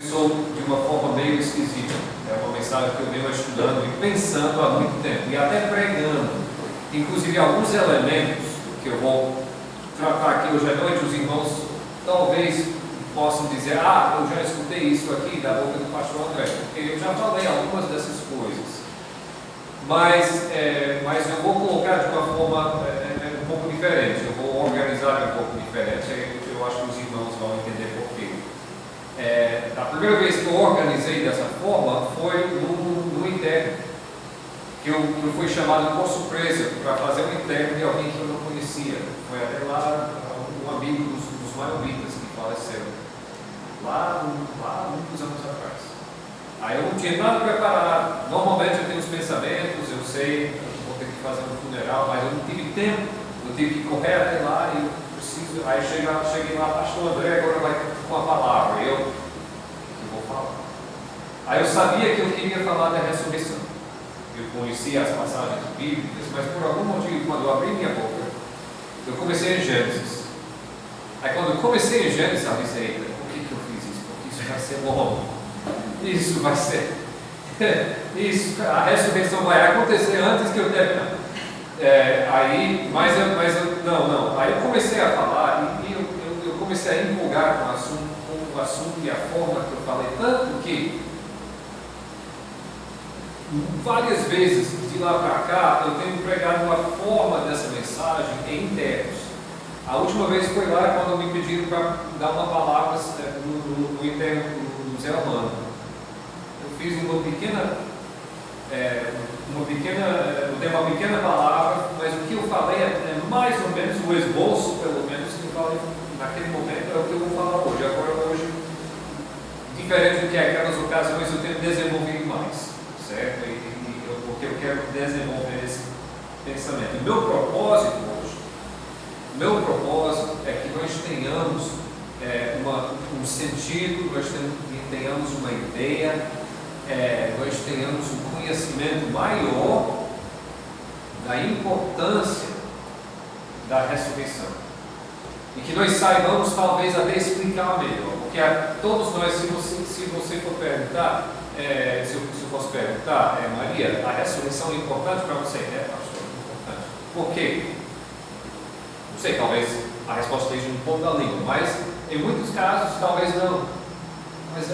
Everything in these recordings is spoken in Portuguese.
Sou de uma forma meio esquisita. É uma mensagem que eu venho estudando e pensando há muito tempo, e até pregando. Inclusive, alguns elementos que eu vou tratar aqui hoje à noite, os irmãos talvez possam dizer: ah, eu já escutei isso aqui da boca do pastor André, porque eu já falei algumas dessas coisas. Mas eu vou colocar de uma forma um pouco diferente, eu vou organizar um pouco diferente. Eu acho que os irmãos vão entender por quê. A primeira vez que eu organizei dessa forma foi no interno, que eu fui chamado por surpresa para fazer um interno de alguém que eu não conhecia. Foi até lá um amigo dos Maiobitas que faleceram, lá muitos anos atrás. Aí eu não tinha nada preparado. Normalmente eu tenho os pensamentos, eu sei, eu vou ter que fazer um funeral, mas eu não tive tempo, eu tive que correr até lá e eu preciso. Aí cheguei lá, pastor André agora vai com a palavra. Eu vou falar. Aí eu sabia que eu queria falar da ressurreição. Eu conhecia as passagens bíblicas, mas por algum motivo, quando eu abri minha boca, eu comecei em Gênesis. Aí quando eu comecei em Gênesis, eu disse: eita, por que eu fiz isso? Porque isso vai ser bom. Isso vai ser. Isso, a ressurreição vai acontecer antes que eu termine. Mas eu não. Aí eu comecei a falar e eu comecei a empolgar com o assunto e a forma que eu falei, tanto que várias vezes de lá para cá eu tenho pregado uma forma dessa mensagem em termos. A última vez foi lá quando me pediram para dar uma palavra no interno do Zé Armando. Eu fiz uma pequena palavra, mas o que eu falei é mais ou menos o esboço, pelo menos, que eu falei naquele momento, é o que eu vou falar hoje. Agora, hoje, diferente do que aquelas ocasiões, eu tenho desenvolvido mais, certo? Porque eu quero desenvolver esse pensamento. O meu propósito hoje, é que nós tenhamos um sentido, nós tenhamos uma ideia, nós tenhamos um conhecimento maior da importância da ressurreição. E que nós saibamos, talvez, até explicar melhor. Porque todos nós, se você for perguntar, se eu fosse perguntar, Maria, a ressurreição é importante para você? Pastor, é importante. Por quê? Não sei, talvez a resposta esteja um pouco da língua, mas em muitos casos, talvez não. Mas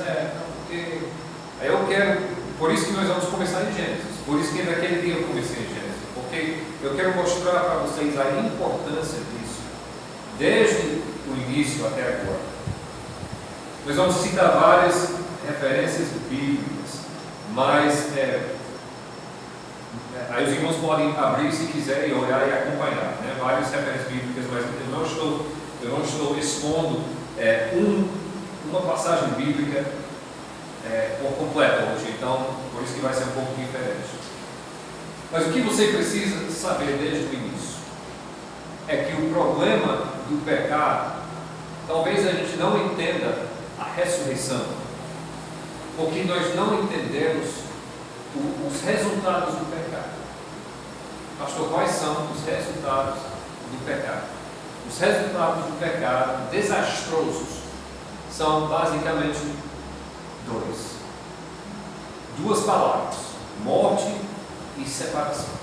porque eu quero, por isso que nós vamos começar em Gênesis, por isso que naquele dia eu comecei em Gênesis, porque eu quero mostrar para vocês a importância disso, desde o início até agora. Nós vamos citar várias referências bíblicas, mas aí os irmãos podem abrir se quiserem, olhar e acompanhar, né? Várias referências bíblicas, mas eu não estou expondo uma passagem bíblica por completo hoje, então por isso que vai ser um pouco diferente. Mas o que você precisa saber desde o início é que o problema do pecado, talvez a gente não entenda a ressurreição, porque nós não entendemos os resultados do pecado. Pastor, quais são os resultados do pecado? Os resultados do pecado desastrosos são basicamente duas palavras: morte e separação.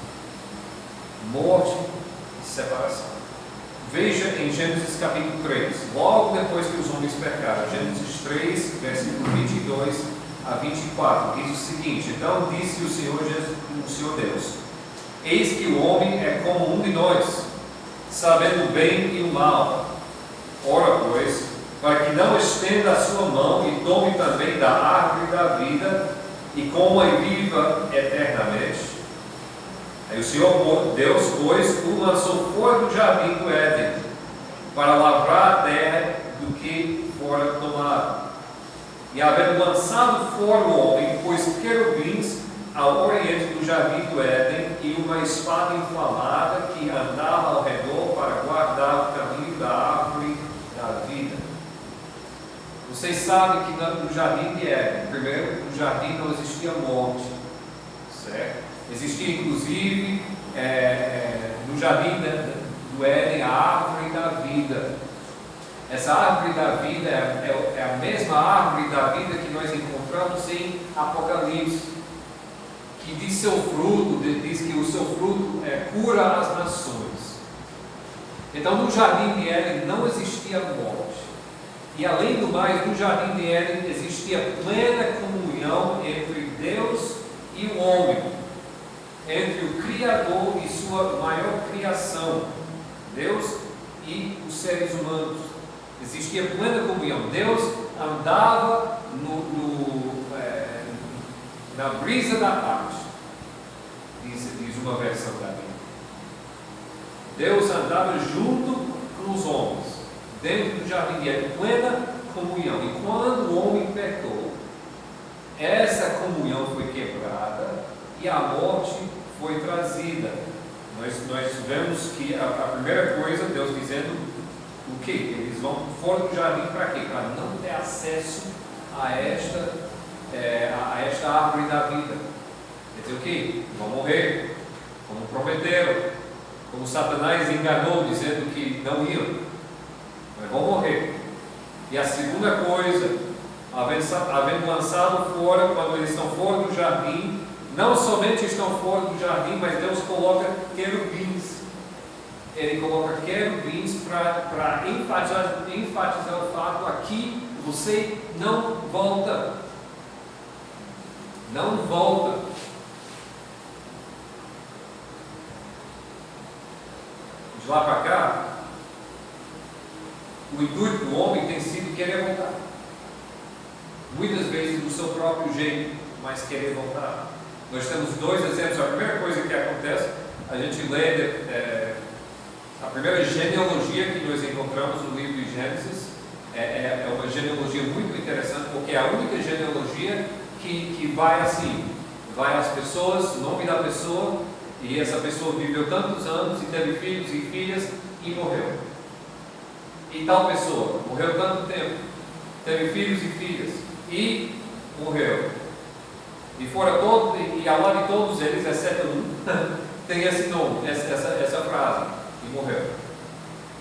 Morte e separação. Veja em Gênesis capítulo 3, logo depois que os homens pecaram, Gênesis 3, versículo 22 a 24, diz o seguinte: então disse o Senhor Deus: eis que o homem é como um de nós, sabendo o bem e o mal. Ora, pois, para que não estenda a sua mão e tome também da árvore da vida e coma e viva eternamente. Aí o Senhor Deus, pois, o lançou fora do jardim do Éden, para lavrar a terra do que fora tomado. E havendo lançado fora o homem, pôs querubins ao oriente do jardim do Éden e uma espada inflamada que andava ao redor para guardar o caminho da árvore da vida. Vocês sabem que no jardim de Éden, primeiro, no jardim não existia morte, certo? Existia inclusive no jardim do Éden a árvore da vida. Essa árvore da vida é a mesma árvore da vida que nós encontramos em Apocalipse, que diz seu fruto, diz que o seu fruto cura as nações. Então no Jardim de Éden não existia morte. E além do mais, no Jardim de Éden existia plena comunhão entre Deus e o homem, entre o Criador e sua maior criação, Deus e os seres humanos. Existia plena comunhão. Deus andava na brisa da paz, diz uma versão da Bíblia. Deus andava junto com os homens, dentro do jardim de Éden, plena comunhão. E quando o homem pecou, essa comunhão foi quebrada e a morte foi trazida. Nós vemos que a primeira coisa, Deus dizendo o que? Eles vão fora do jardim para quê? Para não ter acesso a esta árvore da vida. Quer dizer o que? Vão morrer, como prometeram, como Satanás enganou dizendo que não iam, mas vão morrer. E a segunda coisa, havendo lançado fora, quando eles estão fora do jardim, não somente estão fora do jardim, mas Deus coloca querubins. Ele coloca querubins para enfatizar o fato: aqui você não volta. Não volta. De lá para cá, o intuito do homem tem sido querer voltar. Muitas vezes do seu próprio jeito, mas querer voltar. Nós temos dois exemplos. A primeira coisa que acontece, a gente lê a primeira genealogia que nós encontramos no livro de Gênesis. É uma genealogia muito interessante, porque é a única genealogia que vai assim, vai às pessoas, o nome da pessoa, e essa pessoa viveu tantos anos e teve filhos e filhas e morreu. E tal pessoa morreu tanto tempo, teve filhos e filhas e morreu. E fora todo, e ao lado de todos eles, exceto um, tem esse nome, essa frase: e morreu,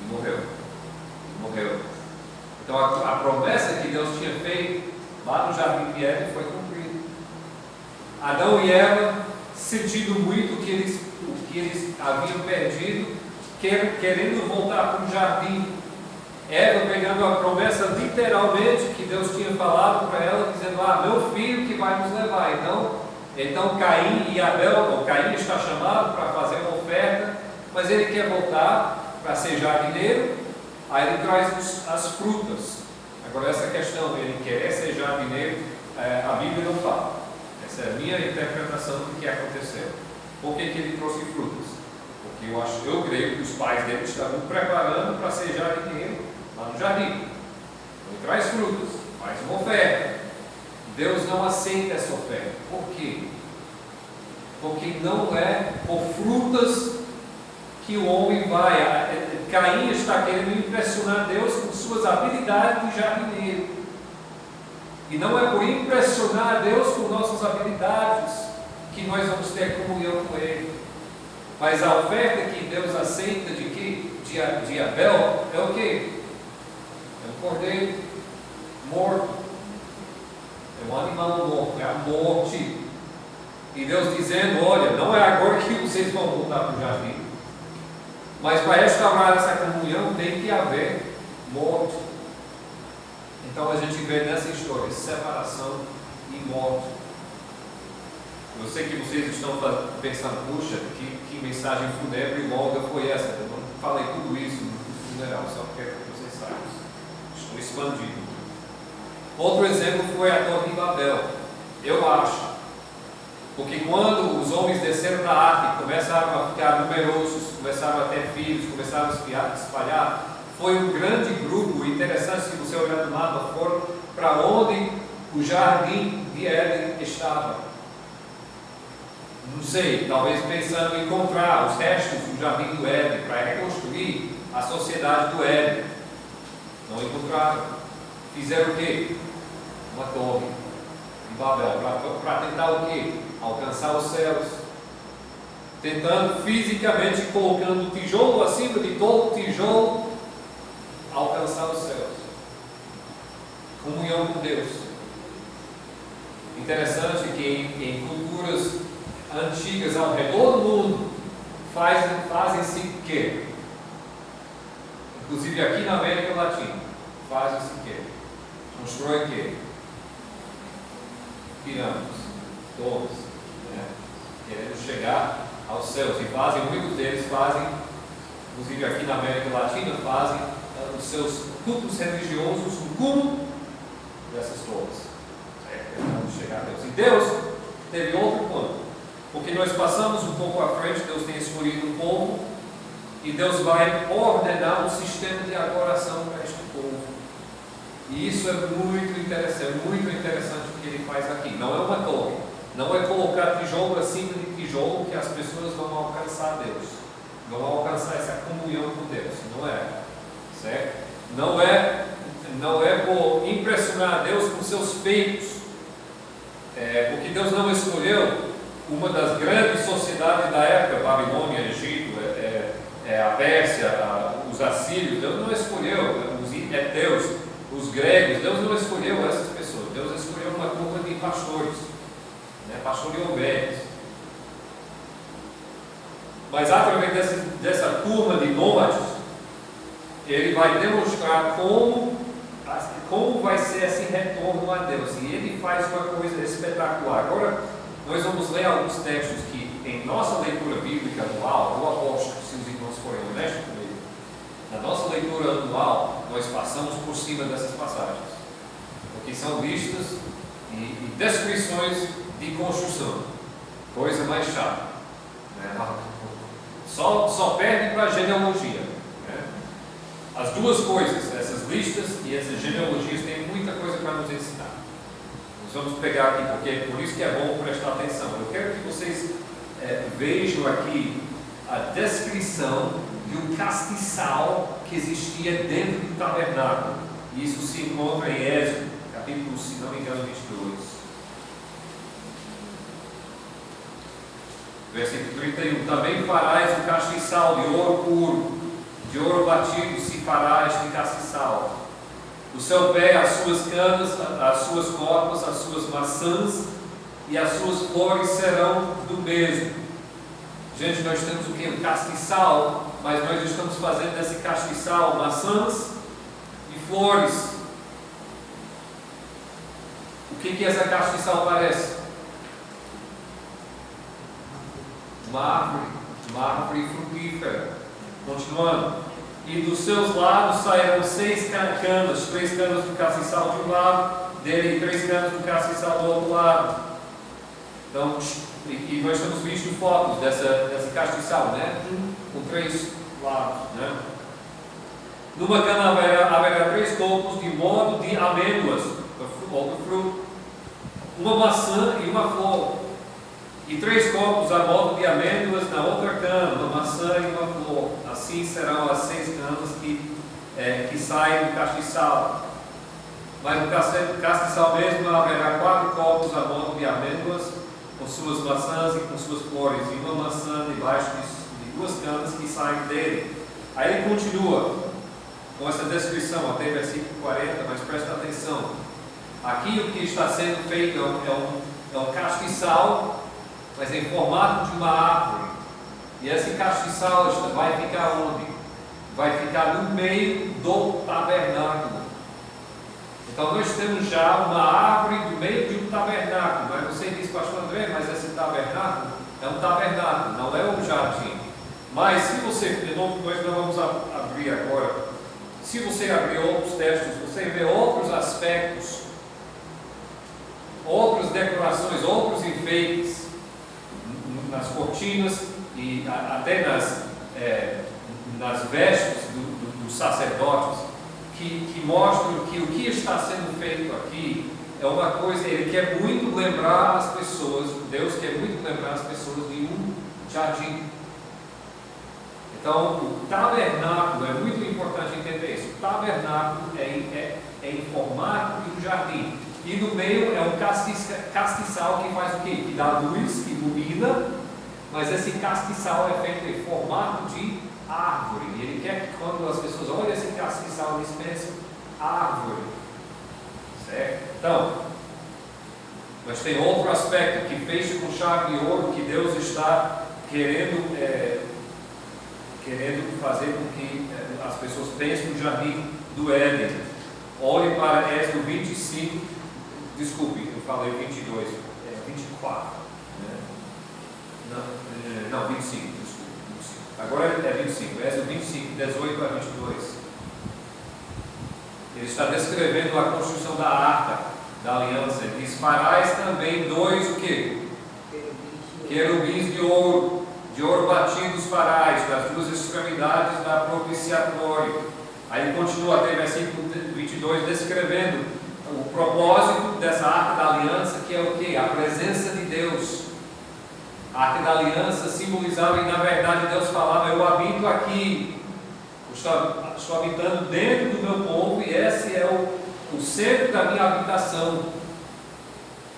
e morreu, e morreu. Então a promessa que Deus tinha feito lá no Jardim de Éden foi cumprida. Adão e Eva, sentindo muito o que eles haviam perdido, querendo voltar para o jardim. Eva pegando a promessa literalmente que Deus tinha falado para ela, dizendo: meu filho que vai nos levar. Então Caim e Abel, ou Caim está chamado para fazer uma oferta, mas ele quer voltar para ser jardineiro. Aí ele traz as frutas. Agora essa questão, ele querer ser jardineiro, a Bíblia não fala. Essa é a minha interpretação do que aconteceu. Por que ele trouxe frutas? Porque eu creio que os pais dele estavam preparando para ser jardineiro lá no jardim. Ele traz frutas, faz uma oferta. Deus não aceita essa oferta. Por quê? Porque não é por frutas que o homem vai. Caim está querendo impressionar Deus com suas habilidades de jardineiro. E não é por impressionar Deus com nossas habilidades que nós vamos ter comunhão com Ele. Mas a oferta que Deus aceita de Abel é o quê? É um cordeiro morto. É um animal morto, é a morte. E Deus dizendo: olha, não é agora que vocês vão voltar para o jardim. Mas para restaurar essa comunhão tem que haver morte. Então a gente vê nessa história separação e morte. Eu sei que vocês estão pensando: puxa, que mensagem fúnebre e longa foi essa? Eu não falei tudo isso no funeral, só porque vocês sabem. Estou expandindo. Outro exemplo foi a Torre de Babel. Eu acho. Porque quando os homens desceram da arca, começaram a ficar numerosos, começaram a ter filhos, começaram a espalhar, foi um grande grupo. Interessante, se você olhar do mapa, foram para onde o Jardim de Éden estava. Não sei, talvez pensando em encontrar os restos do Jardim do Éden para reconstruir a sociedade do Éden. Não encontraram. Fizeram o quê? Uma torre de Babel, para tentar o quê? Alcançar os céus. Tentando fisicamente, colocando tijolo acima de todo tijolo, alcançar os céus. comunhão com Deus. Interessante que em culturas antigas ao redor do mundo fazem-se o quê? Inclusive aqui na América Latina, fazem-se o quê? Constroem o quê? Pirâmides, torres, né? Querendo chegar aos céus. E muitos deles fazem, inclusive aqui na América Latina, fazem os seus cultos religiosos no cume dessas torres. Tentando chegar a Deus. E Deus teve outro ponto. Porque nós passamos um pouco à frente, Deus tem escolhido um povo, e Deus vai ordenar um sistema de adoração para este povo. E isso é muito interessante o que ele faz aqui. Não é uma torre, não é colocar tijolo acima de tijolo que as pessoas vão alcançar Deus, vão alcançar essa comunhão com Deus. Não é, certo? Não é por impressionar Deus com seus feitos, porque Deus não escolheu uma das grandes sociedades da época, Babilônia, Egito, a Pérsia, os assírios. Deus não escolheu os heteus, os gregos. Deus não escolheu essas pessoas. Deus escolheu uma turma de pastores, né? Pastoreou ovelhas. Mas através dessa turma de nômades, ele vai demonstrar como vai ser esse retorno a Deus. E ele faz uma coisa espetacular. Agora, nós vamos ler alguns textos que, em nossa leitura bíblica anual, eu aposto que, se os irmãos forem honestos comigo, na nossa leitura anual, nós passamos por cima dessas passagens, porque são listas e descrições de construção, coisa mais chata, né? Só perde para a genealogia, né? As duas coisas, essas listas e essas genealogias, têm muita coisa para nos ensinar. Vamos pegar aqui, porque por isso que é bom prestar atenção. Eu quero que vocês vejam aqui a descrição de um castiçal que existia dentro do tabernáculo. Isso se encontra em Êxodo, capítulo, se não me engano, 22. Versículo 31. Também farás o castiçal de ouro puro, de ouro batido se fará este castiçal. O seu pé, as suas canas, as suas copas, as suas maçãs e as suas flores serão do mesmo. Gente, nós temos o que? Um castiçal, mas nós estamos fazendo desse castiçal maçãs e flores. O que essa castiçal parece? Uma árvore frutífera. Continuando. E dos seus lados sairão 6 canas, 3 canas do castiçal de um lado, dele 3 canas do castiçal do outro lado. Então, e nós temos visto fotos dessa castiçal, né? Com 3 lados, né? Numa cana haverá 3 copos de modo de amêndoas, outro fruto, uma maçã e uma flor. E 3 copos a modo de amêndoas na outra cana, uma maçã e uma flor. Assim serão as 6 canas que saem do castiçal. Mas no castiçal mesmo haverá 4 copos a modo de amêndoas, com suas maçãs e com suas flores, e uma maçã debaixo de 2 canas que saem dele. Aí ele continua com essa descrição até versículo 40, mas presta atenção. Aqui o que está sendo feito é um castiçal, mas em formato de uma árvore. E esse castiçal vai ficar onde? Vai ficar no meio do tabernáculo. Então nós temos já uma árvore no meio de um tabernáculo. Mas você diz, pastor André, mas esse tabernáculo é um tabernáculo, não é um jardim. Mas se você, nós não vamos abrir agora, se você abrir outros textos, você vê outros aspectos, outras decorações, outros enfeites nas cortinas e até nas vestes dos sacerdotes, que mostram que o que está sendo feito aqui é uma coisa. Ele quer muito lembrar as pessoas, Deus quer muito lembrar as pessoas de um jardim. Então, o tabernáculo, é muito importante entender isso. O tabernáculo é em formato de um jardim. E no meio é um castiçal que faz o quê? Que dá luz, que ilumina, mas esse castiçal é feito em formato de árvore. E ele quer que quando as pessoas olhem esse castiçal, eles pensem árvore. Certo? Então, mas tem outro aspecto que fecha com chave de ouro, que Deus está querendo fazer com que as pessoas pensem no jardim do Éden. Olhe para Êxodo 25, desculpe, eu falei 22, 24. Não, 25, desculpe. 25. Agora é 25, Êxodo 25, 18 a 22. Ele está descrevendo a construção da arca da aliança. Ele diz: farás também 2 o quê? Querubins de ouro batidos farás das 2 extremidades da propiciatório. Aí ele continua até versículo 22 descrevendo o propósito dessa arca da aliança, que é o quê? A presença de Deus. A arca da aliança simbolizava, e na verdade Deus falava: eu habito aqui, estou habitando dentro do meu povo, e esse é o centro da minha habitação.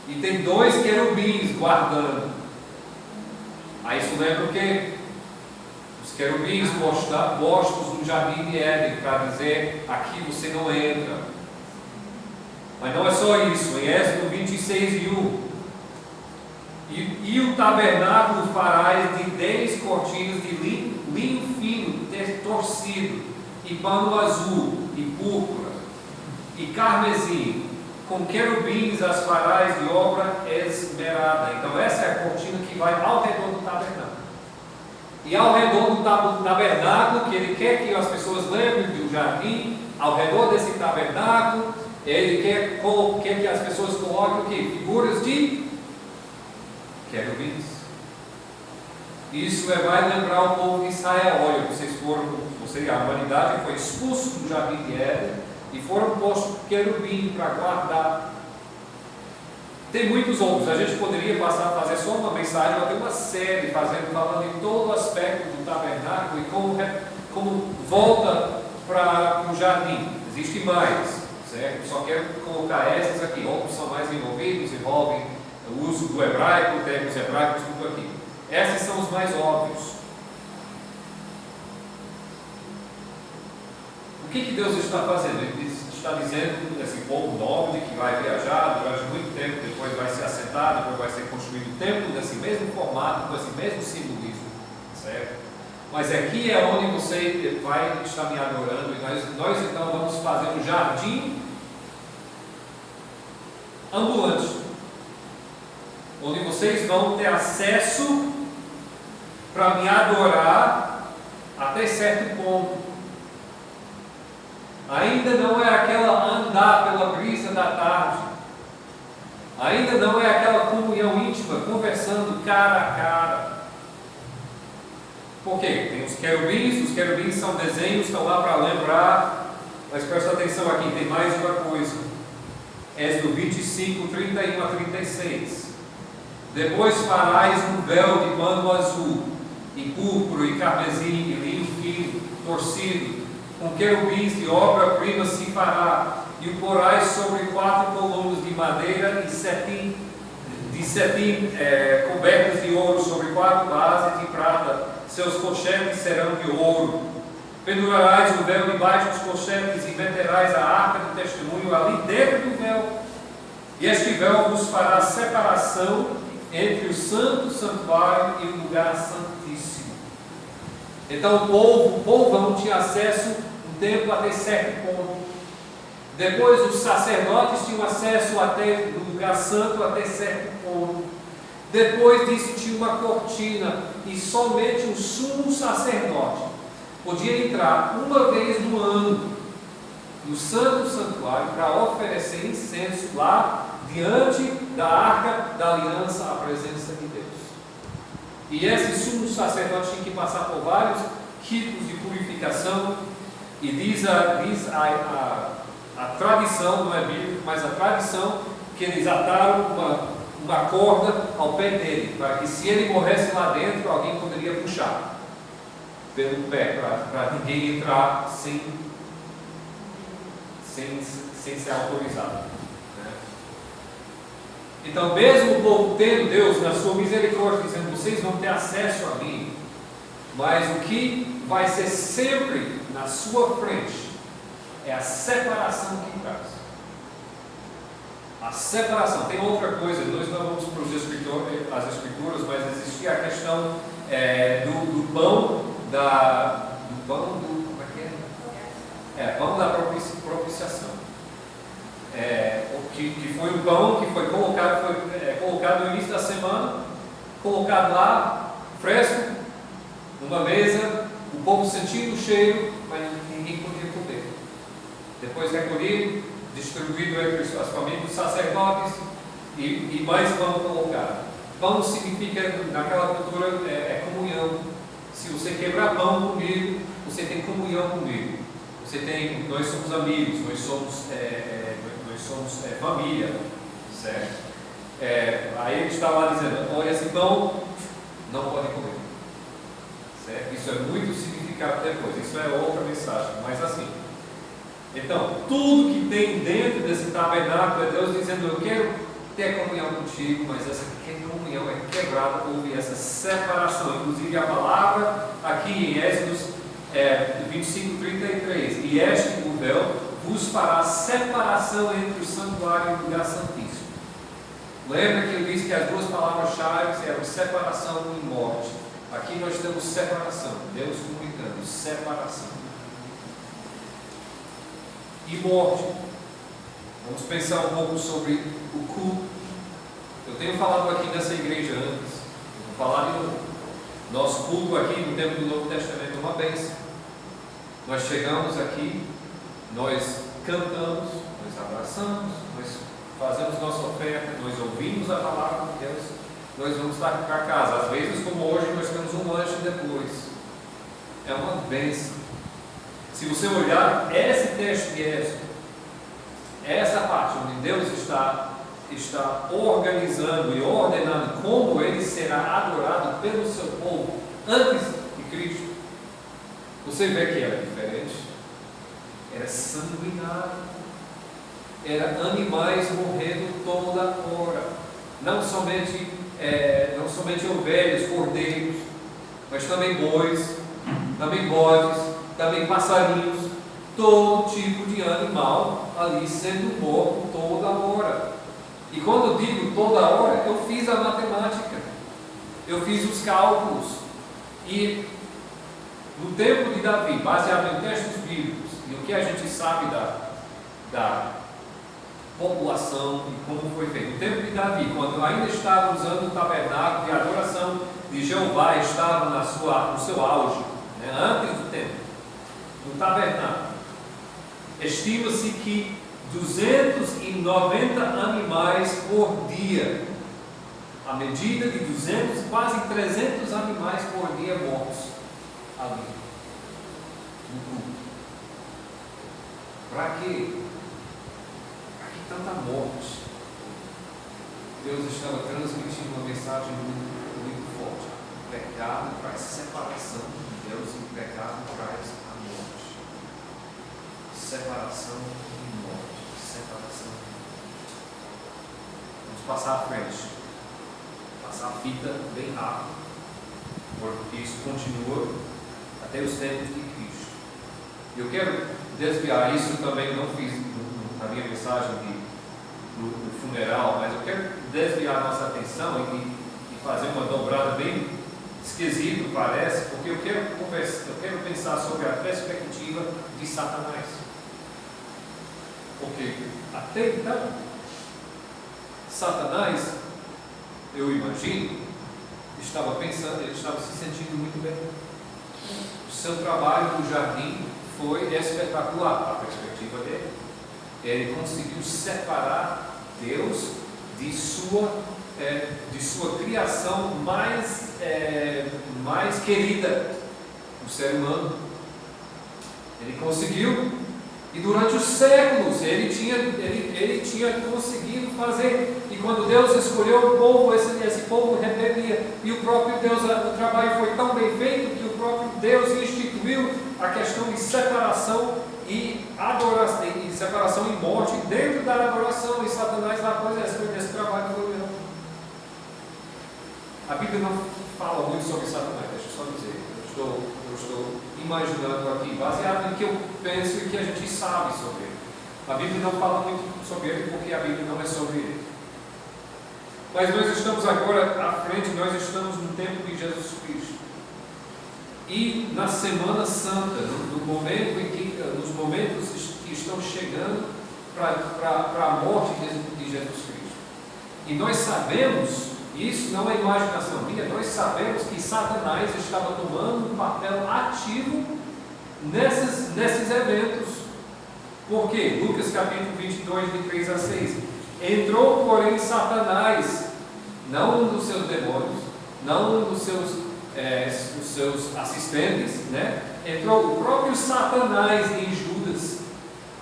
E tem 2 querubins guardando. Aí isso lembra o quê? Os querubins postos no jardim de Éden, para dizer: aqui você não entra. Mas não é só isso. Em Êxodo 26, 1. E o tabernáculo farás de 10 cortinas de linho fino, torcido, e pano azul, e púrpura, e carmesim. Com querubins as farás de obra esmerada. Então essa é a cortina que vai ao redor do tabernáculo. E ao redor do tabernáculo, que ele quer que as pessoas lembrem do jardim, ao redor desse tabernáculo, ele quer que as pessoas coloquem o quê? Figuras de querubins. Isso vai lembrar o povo de Israel. Olha, a humanidade foi expulso do jardim de Éden e foram postos querubim para guardar. Tem muitos outros. A gente poderia passar a fazer só uma mensagem, ou ter uma série falando em todo o aspecto do tabernáculo e como volta para o jardim. Existe mais, certo? Só quero colocar essas aqui. Outros são mais envolvidos, envolvem o uso do hebraico, termos hebraicos, tudo aqui. Esses são os mais óbvios. O que Deus está fazendo? Ele está dizendo esse povo nobre que vai viajar durante muito tempo, depois vai se assentar, depois vai ser construído o templo nesse mesmo formato, com esse mesmo simbolismo, certo? Mas aqui é onde você vai estar me adorando, e nós então vamos fazer um jardim ambulante, onde vocês vão ter acesso para me adorar até certo ponto. Ainda não é aquela andar pela brisa da tarde. Ainda não é aquela comunhão íntima, conversando cara a cara. Por quê? Tem os querubins são desenhos, estão lá para lembrar, mas presta atenção aqui, tem mais uma coisa. Êxodo 25, 31 a 36. Depois farás um véu de pano azul, e púrpura, e carmesim, e linho fino, torcido, com querubins de obra-prima se fará, e o porás sobre 4 colunas de madeira e cetim cobertas de ouro sobre 4 bases de prata. Seus colchetes serão de ouro. Pendurarás o véu debaixo dos colchetes e meterás a arca do testemunho ali dentro do véu. E este véu vos fará separação entre o santo santuário e o lugar santíssimo. Então o povão tinha acesso um templo até certo ponto. Depois os sacerdotes tinham acesso até no lugar santo até certo ponto. Depois disso tinha uma cortina e somente o sumo sacerdote podia entrar uma vez no ano no santo santuário para oferecer incenso lá diante da arca da aliança, à presença de Deus. E esse sumo sacerdote tinha que passar por vários ritos de purificação, e diz a tradição, não é bíblico, mas a tradição, que eles ataram uma corda ao pé dele, para que se ele morresse lá dentro, alguém poderia puxar pelo pé, para ninguém entrar sem ser autorizado. Então, mesmo o povo tendo Deus na sua misericórdia, dizendo: vocês vão ter acesso a mim, mas o que vai ser sempre na sua frente é a separação que traz. A separação. Tem outra coisa, nós não vamos para as escrituras, mas existia a questão do pão como é que é? Pão da propiciação. Que foi um pão que foi colocado no início da semana, colocado lá, fresco, numa mesa, o povo sentindo o cheiro, mas ninguém podia comer. Depois recolhido, distribuído entre as famílias dos sacerdotes, e mais pão colocado. Pão significa, naquela cultura, comunhão. Se você quebrar pão comigo, você tem comunhão comigo. Nós somos amigos, nós somos família, certo? Aí ele está lá dizendo, olha, esse pão não pode comer, certo? Isso é muito significado depois, isso é outra mensagem, mas assim. Então, tudo que tem dentro desse tabernáculo é Deus dizendo, eu quero ter comunhão contigo, mas essa comunhão é quebrada, houve essa separação. Inclusive a palavra aqui em Êxodo 25:33, e este o véu vos fará separação entre o santuário e o lugar santíssimo. Lembra que eu disse que as duas palavras-chave eram separação e morte. Aqui nós temos separação, Deus comunicando, separação e morte. Vamos pensar um pouco sobre o culto. Eu tenho falado aqui nessa igreja antes, vou falar de novo. Nosso culto aqui no tempo do Novo Testamento é uma bênção. Nós chegamos aqui, nós cantamos, nós abraçamos, nós fazemos nossa oferta, nós ouvimos a palavra de Deus, nós vamos estar para casa. Às vezes, como hoje, nós temos um lanche depois. É uma bênção. Se você olhar esse texto de Êxodo, essa parte onde Deus está organizando e ordenando como ele será adorado pelo seu povo antes de Cristo, você vê que era diferente. Era sanguinário, era animais morrendo toda hora, não somente ovelhas, cordeiros, mas também bois, também bodes, também passarinhos, todo tipo de animal ali sendo morto toda hora. E quando eu digo toda hora, eu fiz a matemática, eu fiz os cálculos, e no tempo de Davi, baseado em textos bíblicos e o que a gente sabe da população e como foi feito, no tempo de Davi, quando ainda estava usando o tabernáculo de adoração de Jeová, estava no seu auge, né, antes do tempo, no tabernáculo, estima-se que 290 animais por dia, a medida de 200, quase 300 animais por dia mortos ali, no culto. Para quê? Para que tanta morte? Deus estava transmitindo uma mensagem muito, muito forte. O pecado traz separação de Deus e o pecado traz a morte. Separação e morte. Separação. Vamos passar à frente. Passar a fita bem rápido, porque isso continua até os tempos de Cristo. Eu quero desviar isso também, não fiz na minha mensagem do funeral, mas eu quero desviar nossa atenção e fazer uma dobrada bem esquisita, parece, porque eu quero pensar sobre a perspectiva de Satanás. Porque até então, Satanás, eu imagino, estava pensando, ele estava se sentindo muito bem. O seu trabalho no jardim foi espetacular, a perspectiva dele. Ele conseguiu separar Deus de sua criação mais querida, o ser humano. Ele conseguiu. E durante os séculos ele tinha conseguido fazer. E quando Deus escolheu o povo, esse povo rebelia. E o próprio Deus, o trabalho foi tão bem feito que o próprio Deus instituiu a questão de separação e adoração, e separação e morte dentro da adoração. E Satanás lá, pois esse trabalho foi meu. A Bíblia não fala muito sobre Satanás, deixa eu só dizer. Eu estou imaginando aqui, baseado no que eu penso e que a gente sabe sobre ele. A Bíblia não fala muito sobre ele, porque a Bíblia não é sobre ele. Mas nós estamos agora à frente, nós estamos no tempo de Jesus Cristo. E na Semana Santa, nos momentos que estão chegando para a morte de Jesus Cristo. E nós sabemos, isso não é imaginação minha, nós sabemos que Satanás estava tomando um papel ativo nesses eventos. Por quê? Lucas capítulo 22, de 3 a 6. Entrou, porém, Satanás, não um dos seus demônios, não um dos seus assistentes, né? Entrou o próprio Satanás em Judas,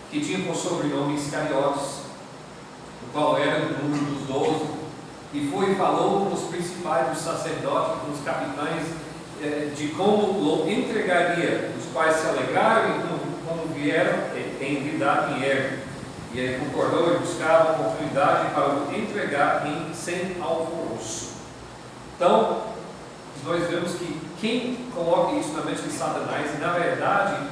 que tinha por sobrenome Iscariotes, o qual era do número dos 12, e foi e falou com os principais, dos sacerdotes, com os capitães, de como o entregaria, os quais se alegraram e como vieram em lidar em erro. E ele concordou e buscava a oportunidade para o entregar sem alvoroço. Então, nós vemos que quem coloca isso na mente de Satanás, e na verdade,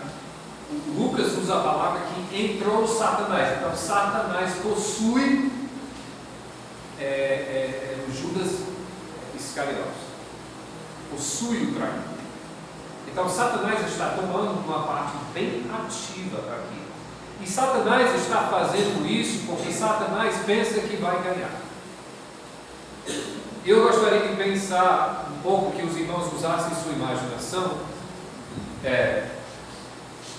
Lucas usa a palavra que entrou Satanás. Então, Satanás possui o Judas Iscariotes. Possui o traidor. Então, Satanás está tomando uma parte bem ativa aqui. E Satanás está fazendo isso porque Satanás pensa que vai ganhar. Eu gostaria de pensar um pouco, que os irmãos usassem sua imaginação.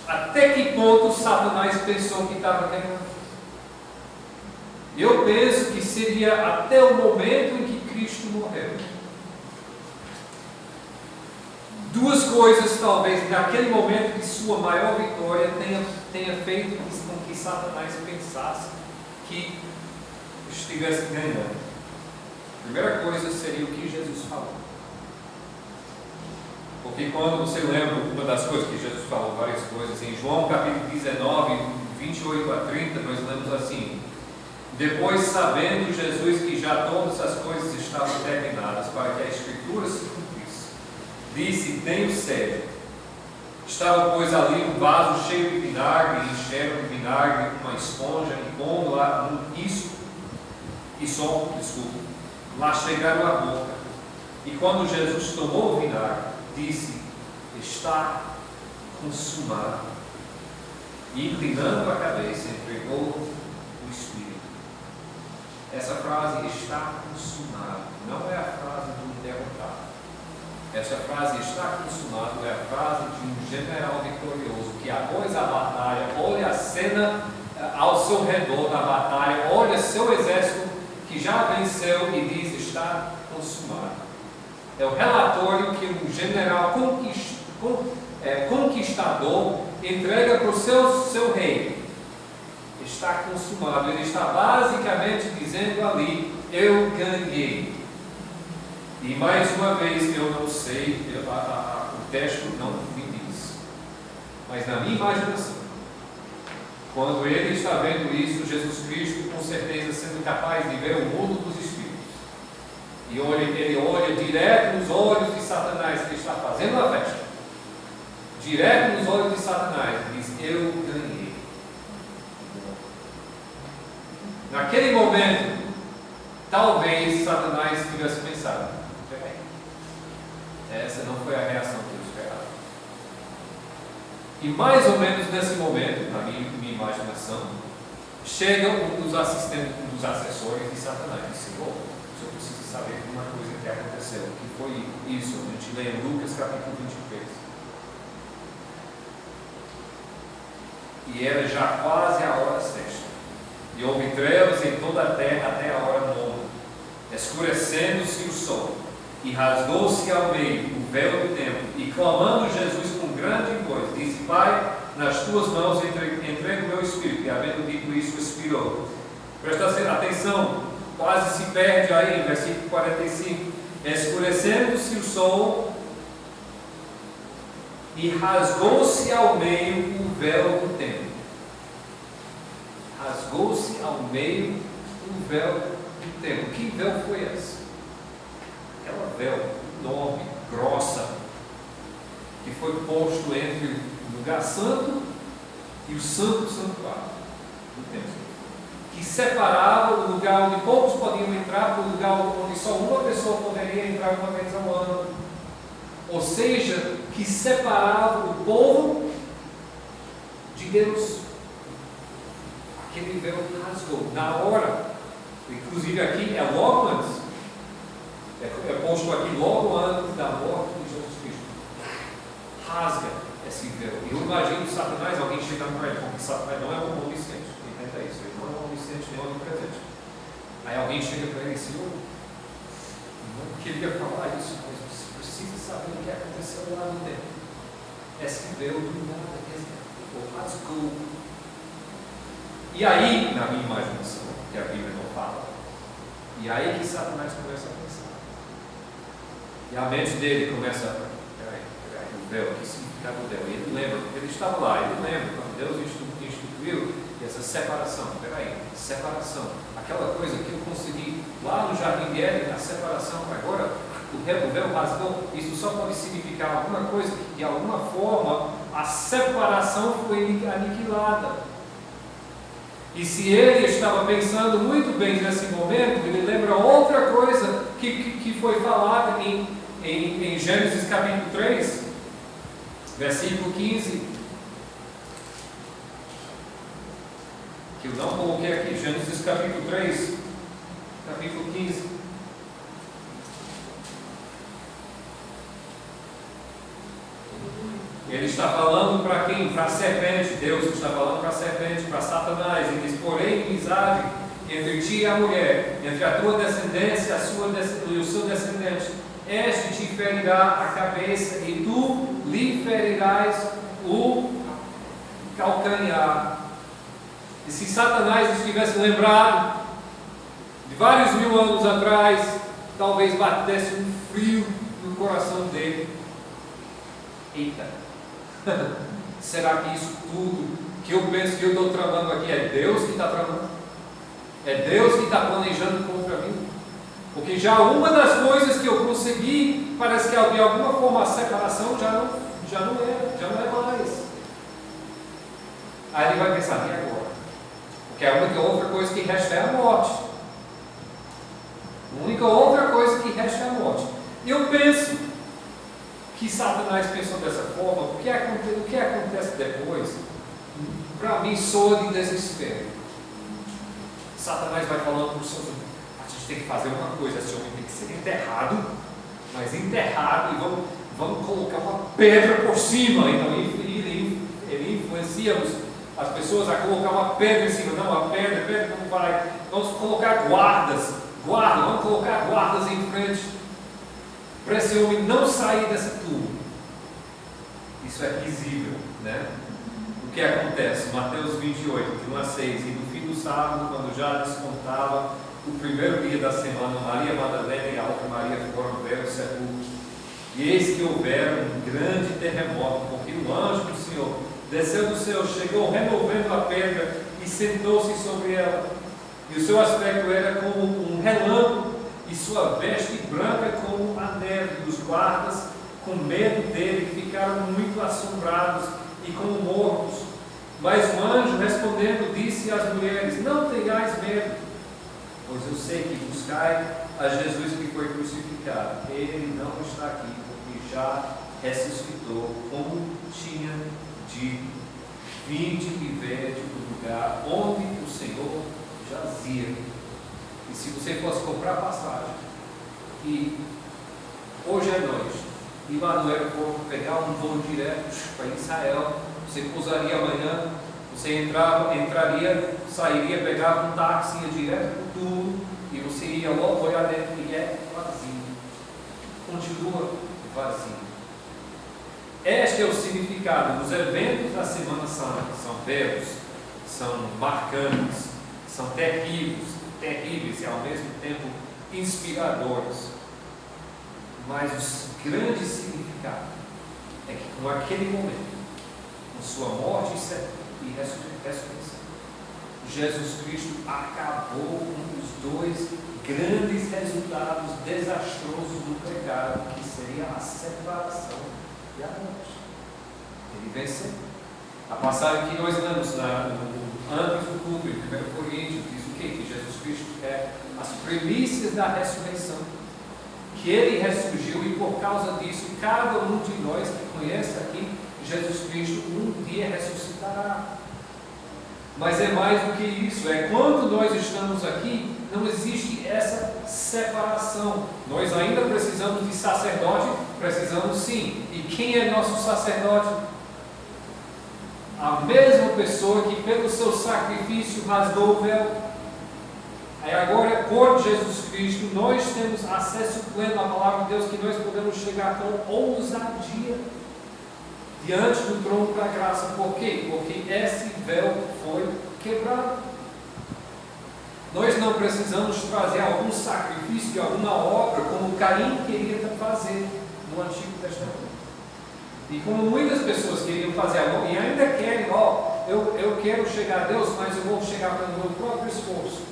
Até que ponto Satanás pensou que estava ganhando? Eu penso que seria até o momento em que Cristo morreu. Duas coisas, talvez, naquele momento de sua maior vitória, tenha feito com que Satanás pensasse que estivesse ganhando. A primeira coisa seria o que Jesus falou. Porque quando você lembra uma das coisas que Jesus falou, várias coisas, em João capítulo 19, 28 a 30, nós lemos assim: depois, sabendo Jesus que já todas as coisas estavam terminadas, para que a Escritura se cumprisse, disse: tenho sede. Estava, pois, ali um vaso cheio de vinagre, e encheram de vinagre uma esponja, e pondo lá um lá chegaram à boca. E quando Jesus tomou o vinagre, disse: está consumado. E inclinando a cabeça, entregou o Espírito. Essa frase, está consumado, não é a frase de um derrotado. Essa frase, está consumado, é a frase de um general vitorioso, que após a batalha, olha a cena ao seu redor da batalha, olha seu exército que já venceu e diz: está consumado. É o relatório que um general conquistador entrega para o seu rei. Está consumado. Ele está basicamente dizendo ali: eu ganhei. E mais uma vez, eu não sei, o texto não me diz, mas na minha imaginação, quando ele está vendo isso, Jesus Cristo, com certeza sendo capaz de ver o mundo dos espíritos, e ele olha direto nos olhos de Satanás, que está fazendo a festa, direto nos olhos de Satanás, e diz: eu ganhei. Naquele momento, talvez Satanás tivesse pensado: essa não foi a reação que eu esperava. E mais ou menos nesse momento, na minha imaginação, chega um dos assistentes, um dos assessores de Satanás, e disse: eu preciso saber de uma coisa que aconteceu. O que foi isso? A gente lê em Lucas capítulo 23. E era já quase a hora sexta. E houve trevas em toda a terra até a hora nona, escurecendo-se o sol. E rasgou-se ao meio o véu do templo, e clamando Jesus com grande voz, disse: Pai, nas tuas mãos entrego o meu espírito. E havendo dito isso, expirou. Presta atenção, quase se perde aí em versículo 45. Escurecendo-se o sol, e rasgou-se ao meio o véu do templo. Rasgou-se ao meio o véu do templo. Que véu foi esse? Aquela véu enorme, grossa, que foi posto entre o lugar santo e o santo santuário. do templo, que separava o lugar onde poucos podiam entrar para o lugar onde só uma pessoa poderia entrar uma vez ao ano. Ou seja, que separava o povo de Deus. Aquele véu rasgou na hora. Inclusive aqui é logo antes. É posto aqui logo antes da morte de Jesus Cristo. Rasga esse véu. Eu imagino Satanás, alguém chegando para ele, porque Satanás não é um omnisciente. Entenda isso, ele não é omnisciente nem onipresente. Aí alguém chega para ele e diz: Senhor, não queria falar isso, mas você precisa saber o que aconteceu lá no templo. Esse véu do nada, rasgou. E aí, na minha imaginação, que a Bíblia não fala, e aí que Satanás começa a pensar. E a mente dele começa a... Peraí, o véu, que significado do véu? E ele lembra, ele estava lá, ele lembra quando Deus instituiu essa separação. Peraí, separação. Aquela coisa que eu consegui lá no Jardim de Éden, a separação, agora o véu rasgou. Isso só pode significar alguma coisa que, de alguma forma, a separação foi aniquilada. E se ele estava pensando muito bem nesse momento, ele lembra outra coisa que foi falada em Gênesis capítulo 3, versículo 15, que eu não coloquei aqui, Gênesis capítulo 3, capítulo 15. Ele está falando para quem? Para a serpente. Deus está falando para a serpente, para Satanás. Ele diz: porém, inimizade entre ti e a mulher, entre a tua descendência e o seu descendente. Este te ferirá a cabeça e tu lhe ferirás o calcanhar. E se Satanás estivesse lembrado de vários mil anos atrás, talvez batesse um frio no coração dele. Eita! Será que isso tudo que eu penso que eu estou tramando aqui é Deus que está tramando? É Deus que está planejando contra mim? Porque já uma das coisas que eu consegui, parece que de alguma forma a separação já não é mais. Aí ele vai pensar: e agora? Porque a única outra coisa que resta é a morte. A única outra coisa que resta é a morte. E eu penso que Satanás pensou dessa forma. O que acontece depois, para mim, soa de desespero. Satanás vai falando para os seus homens: a gente tem que fazer uma coisa, esse homem tem que ser enterrado, mas enterrado, e vamos colocar uma pedra por cima. Então ele influencia as pessoas a colocar uma pedra em cima. Não, a pedra não vai. Vamos colocar vamos colocar guardas em frente, para esse homem não sair dessa turma. Isso é visível, né? O que acontece? Mateus 28, de 1 a 6. E no fim do sábado, quando já descontava o primeiro dia da semana, Maria Madalena e a outra Maria foram ver o sepulcro. E eis que houvera um grande terremoto, porque o anjo do Senhor desceu do céu, chegou removendo a pedra e sentou-se sobre ela. E o seu aspecto era como um relâmpago, e sua veste branca como a neve. E os guardas, com medo dele, ficaram muito assombrados e como mortos. Mas o anjo, respondendo, disse às mulheres: não tenhais medo, pois eu sei que buscai a Jesus que foi crucificado. Ele não está aqui, porque já ressuscitou, como tinha dito. Vinde e vede o lugar onde o Senhor jazia. E se você fosse comprar passagem, e hoje à noite, ir lá no aeroporto, pegar um voo direto para Israel, você pousaria amanhã, você entraria, sairia, pegava um táxi, ia direto para o túmulo, e você ia logo olhar dentro e é vazio. Continua vazio. Este é o significado dos eventos da Semana Santa. São belos, são marcantes, são terríveis e ao mesmo tempo inspiradores. Mas o grande significado é que com aquele momento, com sua morte e ressurreição, Jesus Cristo acabou com os dois grandes resultados desastrosos do pecado, que seria a separação e a morte. Ele venceu. A passagem que nós lemos no antes do culto, em 1 Coríntios, diz o quê? Que Jesus Cristo é as primícias da ressurreição. Que Ele ressurgiu e por causa disso, cada um de nós que conhece aqui Jesus Cristo um dia ressuscitará. Mas é mais do que isso, é quando nós estamos aqui, não existe essa separação. Nós ainda precisamos de sacerdote, precisamos sim. E quem é nosso sacerdote? A mesma pessoa que pelo seu sacrifício rasgou o véu. Aí agora, por Jesus Cristo, nós temos acesso pleno à palavra de Deus, que nós podemos chegar com ousadia diante do trono da graça. Por quê? Porque esse véu foi quebrado. Nós não precisamos trazer algum sacrifício, alguma obra, como Caim queria fazer no Antigo Testamento. E como muitas pessoas queriam fazer algo, e ainda querem, eu quero chegar a Deus, mas eu vou chegar pelo meu próprio esforço,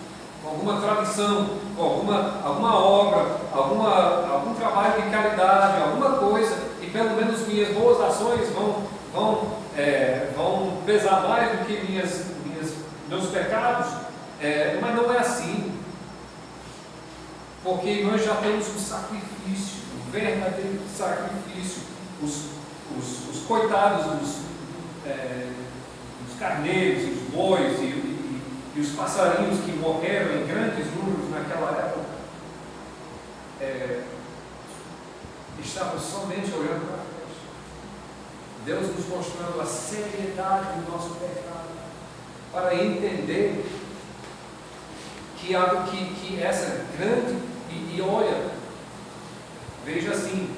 com alguma tradição, com alguma obra, algum trabalho de caridade, alguma coisa, e pelo menos minhas boas ações vão pesar mais do que meus pecados. Mas não é assim, porque nós já temos um sacrifício, um verdadeiro sacrifício. Os coitados dos carneiros, os bois e os passarinhos que morreram em grandes números naquela época, estavam somente olhando para frente. Deus nos mostrando a seriedade do nosso pecado, para entender que essa grande, e olha, veja assim,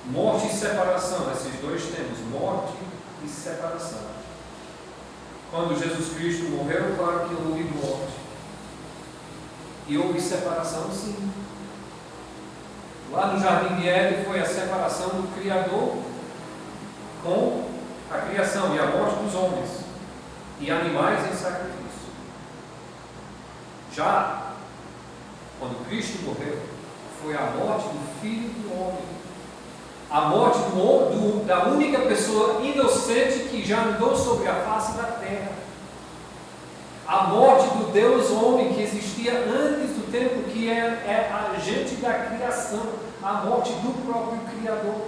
morte e separação, esses dois termos, morte e separação. Quando Jesus Cristo morreu, claro que houve morte. E houve separação, sim. Lá no Jardim de Éden foi a separação do Criador com a criação e a morte dos homens e animais em sacrifício. Já quando Cristo morreu, foi a morte do Filho do Homem. A morte da única pessoa inocente que já andou sobre a face da terra. A morte do Deus homem que existia antes do tempo, que é agente da criação. A morte do próprio Criador.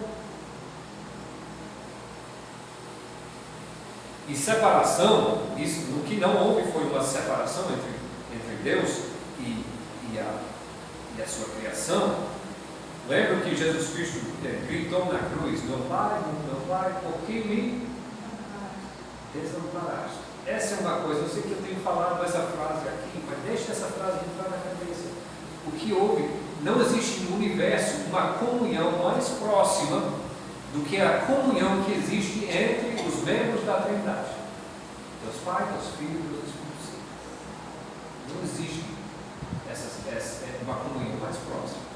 E separação, isso, no que não houve foi uma separação entre Deus e a sua criação. Lembra que Jesus Cristo gritou na cruz: meu Pai, por que me desamparaste? Essa é uma coisa, eu sei que eu tenho falado essa frase aqui, mas deixa essa frase entrar na cabeça. O que houve, não existe no universo uma comunhão mais próxima do que a comunhão que existe entre os membros da Trindade. Deus Pai, Deus Filho, Deus Espírito Santo. Não existe uma comunhão mais próxima.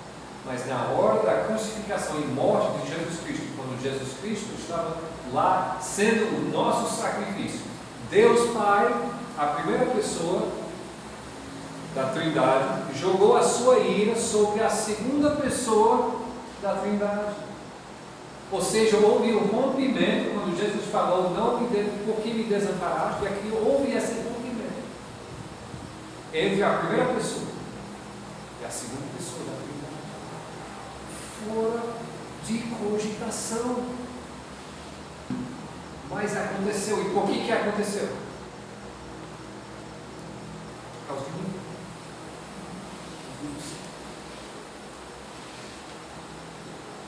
Mas na hora da crucificação e morte de Jesus Cristo, quando Jesus Cristo estava lá sendo o nosso sacrifício, Deus Pai, a primeira pessoa da Trindade, jogou a sua ira sobre a segunda pessoa da Trindade. Ou seja, houve um rompimento, quando Jesus falou, por que me desamparaste? Aqui houve esse rompimento entre a primeira pessoa e a segunda pessoa da Trindade. Fora de cogitação. Mas aconteceu. E por que aconteceu? Por causa de mim.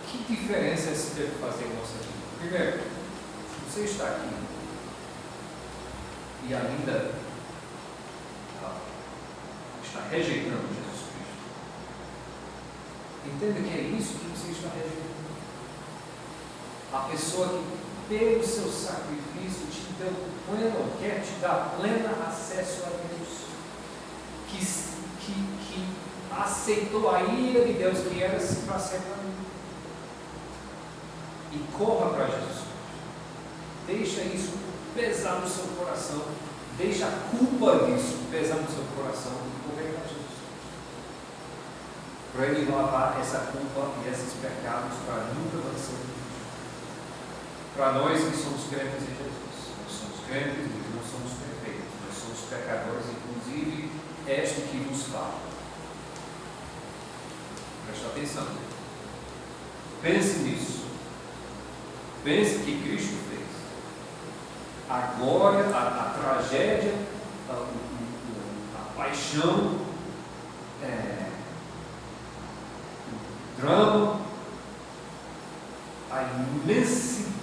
Que diferença isso deve fazer em nossa vida? Primeiro, se você está aqui e ainda está rejeitando Jesus Cristo, entenda que é isso que você está rejeitando. A pessoa que pelo seu sacrifício te deu pleno, quer te dar pleno acesso a Deus, que aceitou a ira de Deus que era para ser para mim. E corra para Jesus. Deixa isso pesar no seu coração. Deixa a culpa disso pesar no seu coração e correr para Jesus. Para Ele lavar essa culpa e esses pecados para nunca mais ser. Para nós que somos crentes em Jesus, nós somos crentes, nós não somos perfeitos, nós somos pecadores, inclusive este que nos fala. Preste atenção. Pense nisso. Pense que Cristo fez. A glória, a tragédia, a paixão, o drama, a imensidão,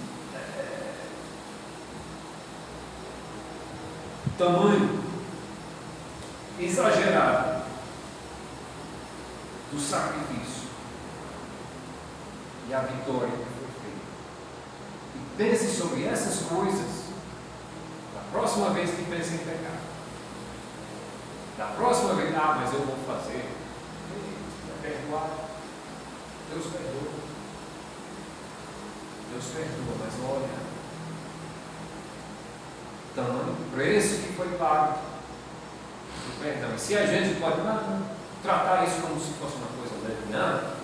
tamanho exagerado do sacrifício e a vitória que foi feita. E pense sobre essas coisas da próxima vez que pense em pecar. Da próxima vez, mas eu vou fazer. Vai perdoar. Deus perdoa. Deus perdoa, mas olha, tamanho preço que foi pago. Perdão. E se a gente pode tratar isso como se fosse uma coisa leviana,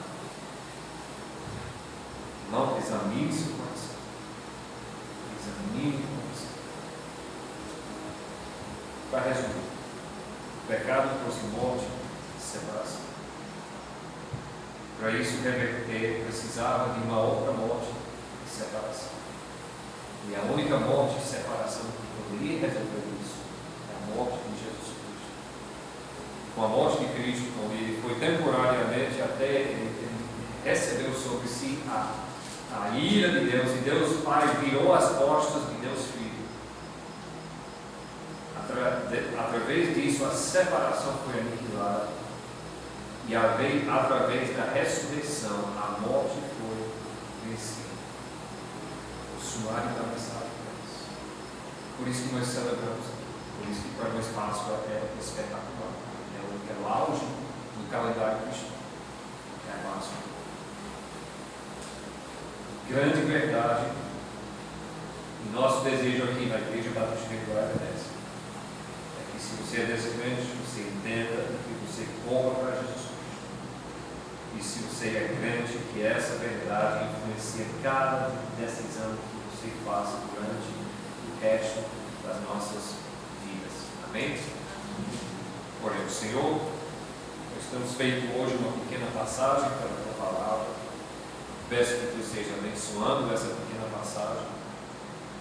não examine seu coração. Examine o coração. Para resumir, o pecado trouxe morte e separação. Para isso reverter, precisava de uma outra morte e separação. E a única morte e separação que poderia resolver isso é a morte de Jesus Cristo. Com a morte de Cristo, quando ele foi temporariamente até ele recebeu sobre si a ira de Deus, e Deus Pai virou as costas de Deus Filho. Através disso, a separação foi aniquilada, e através da ressurreição, a morte foi vencida. O sumário da mensagem é isso. Por isso que nós celebramos, por isso que para nós Páscoa é espetacular. É o auge do calendário cristão. É a Páscoa. Grande verdade. E nosso desejo aqui na Igreja Batista Virtual é essa. É que se você é descrente, você entenda que você corra para Jesus Cristo. E se você é crente, que essa verdade influencia cada decisão que você faça durante o resto das nossas vidas. Amém? Oremos, Senhor, nós estamos feito hoje uma pequena passagem para a tua palavra. Peço que tu esteja abençoando essa pequena passagem.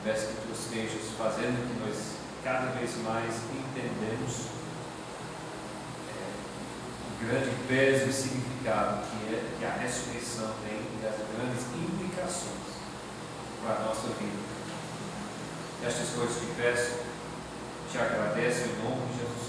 Peço que tu estejas fazendo que nós cada vez mais entendemos o grande peso e significado que a ressurreição tem e as grandes implicações para a nossa vida. Estas coisas que peço, te agradeço em nome de Jesus.